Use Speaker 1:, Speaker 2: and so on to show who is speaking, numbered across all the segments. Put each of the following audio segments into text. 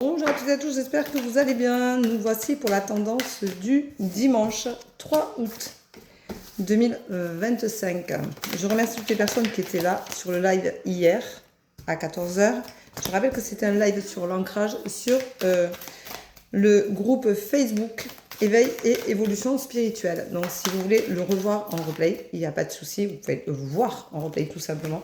Speaker 1: Bonjour à toutes et à tous, j'espère que vous allez bien. Nous voici pour la tendance du dimanche 3 août 2025. Je remercie toutes les personnes qui étaient là sur le live hier à 14 h. Je rappelle que c'était un live sur l'ancrage sur le groupe Facebook Éveil et évolution spirituelle. Donc si vous voulez le revoir en replay, il n'y a pas de souci, vous pouvez le voir en replay tout simplement.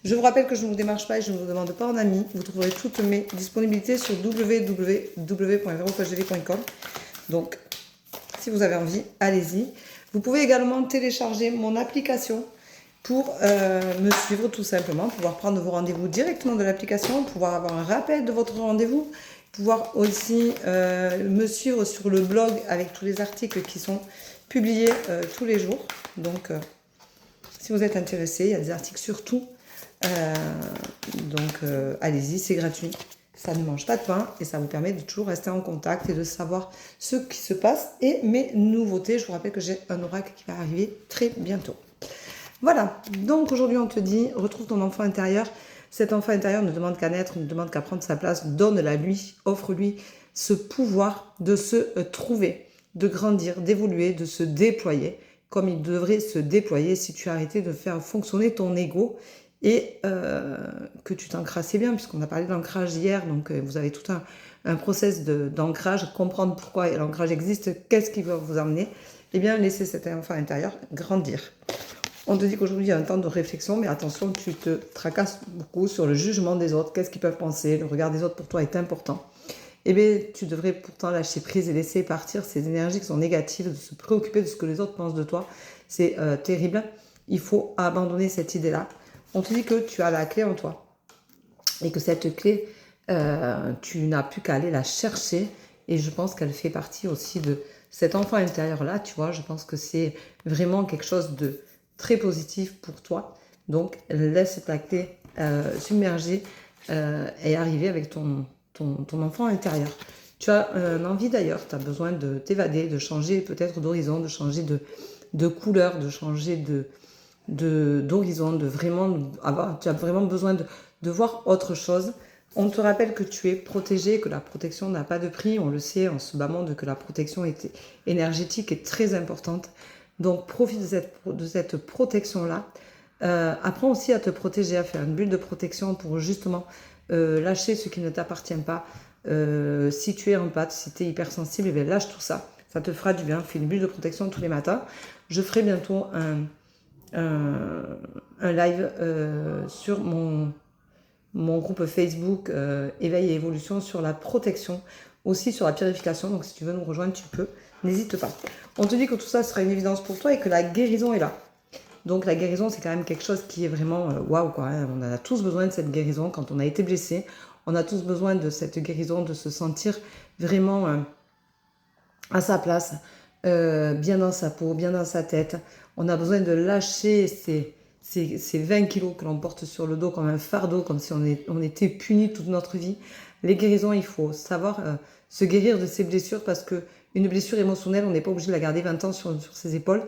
Speaker 1: Je vous rappelle que je ne vous démarche pas et je ne vous demande pas en ami. Vous trouverez toutes mes disponibilités sur www.veropagv.com. Donc, si vous avez envie, allez-y. Vous pouvez également télécharger mon application pour me suivre tout simplement, pouvoir prendre vos rendez-vous directement de l'application, pouvoir avoir un rappel de votre rendez-vous, pouvoir aussi me suivre sur le blog avec tous les articles qui sont publiés tous les jours. Donc, si vous êtes intéressé, il y a des articles sur tout. Allez-y, c'est gratuit, ça ne mange pas de pain et ça vous permet de toujours rester en contact et de savoir ce qui se passe et mes nouveautés. Je vous rappelle que j'ai un oracle qui va arriver très bientôt. Voilà, donc aujourd'hui on te dit, retrouve ton enfant intérieur. Cet enfant intérieur ne demande qu'à naître, ne demande qu'à prendre sa place, donne-la lui, offre-lui ce pouvoir de se trouver, de grandir, d'évoluer, de se déployer comme il devrait se déployer si tu arrêtais de faire fonctionner ton ego et que tu t'ancres assez bien, puisqu'on a parlé d'ancrage hier, donc vous avez tout un process d'ancrage, comprendre pourquoi l'ancrage existe, qu'est-ce qui va vous amener, et bien laisser cet enfant intérieur grandir. On te dit qu'aujourd'hui il y a un temps de réflexion, mais attention, tu te tracasses beaucoup sur le jugement des autres, qu'est-ce qu'ils peuvent penser, le regard des autres pour toi est important. Eh bien, tu devrais pourtant lâcher prise et laisser partir ces énergies qui sont négatives, de se préoccuper de ce que les autres pensent de toi. C'est terrible. Il faut abandonner cette idée-là. On te dit que tu as la clé en toi et que cette clé, tu n'as plus qu'à aller la chercher. Et je pense qu'elle fait partie aussi de cet enfant intérieur-là, tu vois. Je pense que c'est vraiment quelque chose de très positif pour toi. Donc, laisse ta clé submerger et arriver avec ton enfant intérieur. Tu as l'envie d'ailleurs, tu as besoin de t'évader, de changer peut-être d'horizon, de changer de couleur, de changer d'horizon, de vraiment avoir, tu as vraiment besoin de voir autre chose. On te rappelle que tu es protégé, que la protection n'a pas de prix, on le sait en ce bas monde, que la protection énergétique est très importante. Donc profite de cette protection-là. Apprends aussi à te protéger, à faire une bulle de protection pour justement lâcher ce qui ne t'appartient pas. Si tu es empathe, si tu es hypersensible, eh bien, lâche tout ça. Ça te fera du bien. Fais une bulle de protection tous les matins. Je ferai bientôt un live sur mon groupe Facebook Éveil et Évolution sur la protection, aussi sur la purification. Donc si tu veux nous rejoindre, tu peux. N'hésite pas. On te dit que tout ça sera une évidence pour toi et que la guérison est là. Donc la guérison, c'est quand même quelque chose qui est vraiment waouh, quoi. Hein. On a tous besoin de cette guérison quand on a été blessé. On a tous besoin de cette guérison, de se sentir vraiment à sa place, bien dans sa peau, bien dans sa tête. On a besoin de lâcher ces 20 kilos que l'on porte sur le dos comme un fardeau, comme si on était puni toute notre vie. Les guérisons, il faut savoir se guérir de ces blessures parce qu'une blessure émotionnelle, on n'est pas obligé de la garder 20 ans sur ses épaules.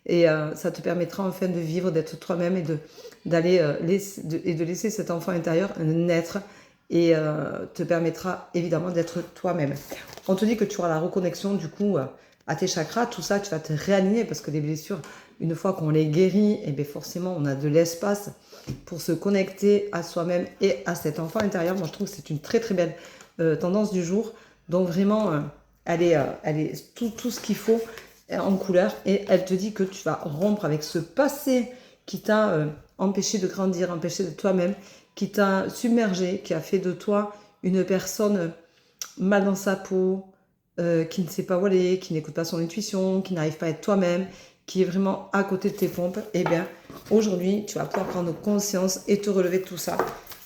Speaker 1: Et ça te permettra enfin de vivre, d'être toi-même et de laisser cet enfant intérieur naître et te permettra évidemment d'être toi-même. On te dit que tu auras la reconnexion du coup à tes chakras, tout ça tu vas te réaligner parce que les blessures, une fois qu'on les guérit, et bien forcément on a de l'espace pour se connecter à soi-même et à cet enfant intérieur. Moi je trouve que c'est une très très belle tendance du jour. Donc vraiment elle est tout ce qu'il faut en couleur et elle te dit que tu vas rompre avec ce passé qui t'a empêché de grandir, empêché de toi-même, qui t'a submergé, qui a fait de toi une personne mal dans sa peau, qui ne sait pas où aller, qui n'écoute pas son intuition, qui n'arrive pas à être toi-même, qui est vraiment à côté de tes pompes. Et bien aujourd'hui tu vas pouvoir prendre conscience et te relever de tout ça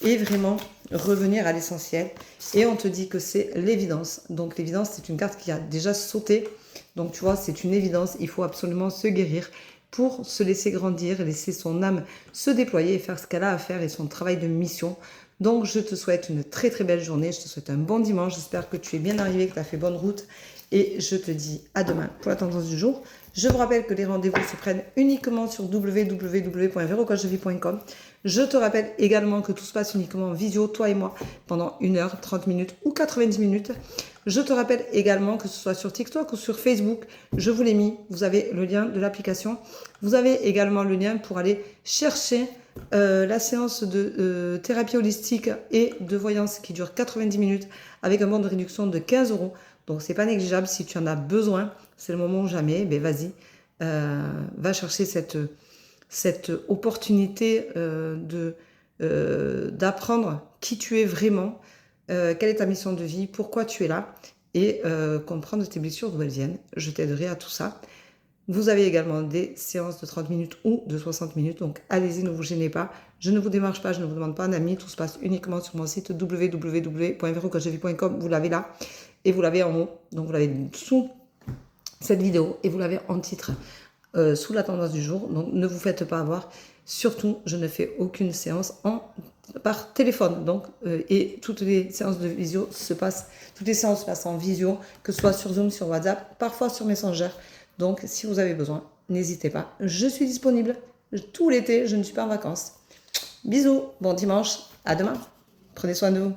Speaker 1: et vraiment revenir à l'essentiel. Et on te dit que c'est l'évidence. Donc l'évidence, c'est une carte qui a déjà sauté. Donc tu vois, c'est une évidence. Il faut absolument se guérir pour se laisser grandir, laisser son âme se déployer et faire ce qu'elle a à faire et son travail de mission Donc, je te souhaite une très très belle journée. Je te souhaite un bon dimanche. J'espère que tu es bien arrivé, que tu as fait bonne route. Et je te dis à demain pour la tendance du jour. Je vous rappelle que les rendez-vous se prennent uniquement sur www.verocoachevie.com. Je te rappelle également que tout se passe uniquement en visio, toi et moi, pendant 1 heure, 30 minutes ou 90 minutes. Je te rappelle également que ce soit sur TikTok ou sur Facebook, je vous l'ai mis. Vous avez le lien de l'application. Vous avez également le lien pour aller chercher la séance de thérapie holistique et de voyance qui dure 90 minutes avec un bon de réduction de 15 €. Donc, c'est pas négligeable. Si tu en as besoin, c'est le moment ou jamais. Ben, vas-y, va chercher cette opportunité d'apprendre qui tu es vraiment, quelle est ta mission de vie, pourquoi tu es là et comprendre tes blessures d'où elles viennent. Je t'aiderai à tout ça. Vous avez également des séances de 30 minutes ou de 60 minutes, donc allez-y, ne vous gênez pas. Je ne vous démarche pas, je ne vous demande pas un ami, tout se passe uniquement sur mon site www.verocoachevie.com. Vous l'avez là et vous l'avez en haut, donc vous l'avez sous cette vidéo et vous l'avez en titre sous la tendance du jour. Donc ne vous faites pas avoir. Surtout, je ne fais aucune séance par téléphone. Donc, et toutes les séances de visio toutes les séances se passent en visio, que ce soit sur Zoom, sur WhatsApp, parfois sur Messenger. Donc, si vous avez besoin, n'hésitez pas. Je suis disponible tout l'été, je ne suis pas en vacances. Bisous, bon dimanche, à demain. Prenez soin de vous.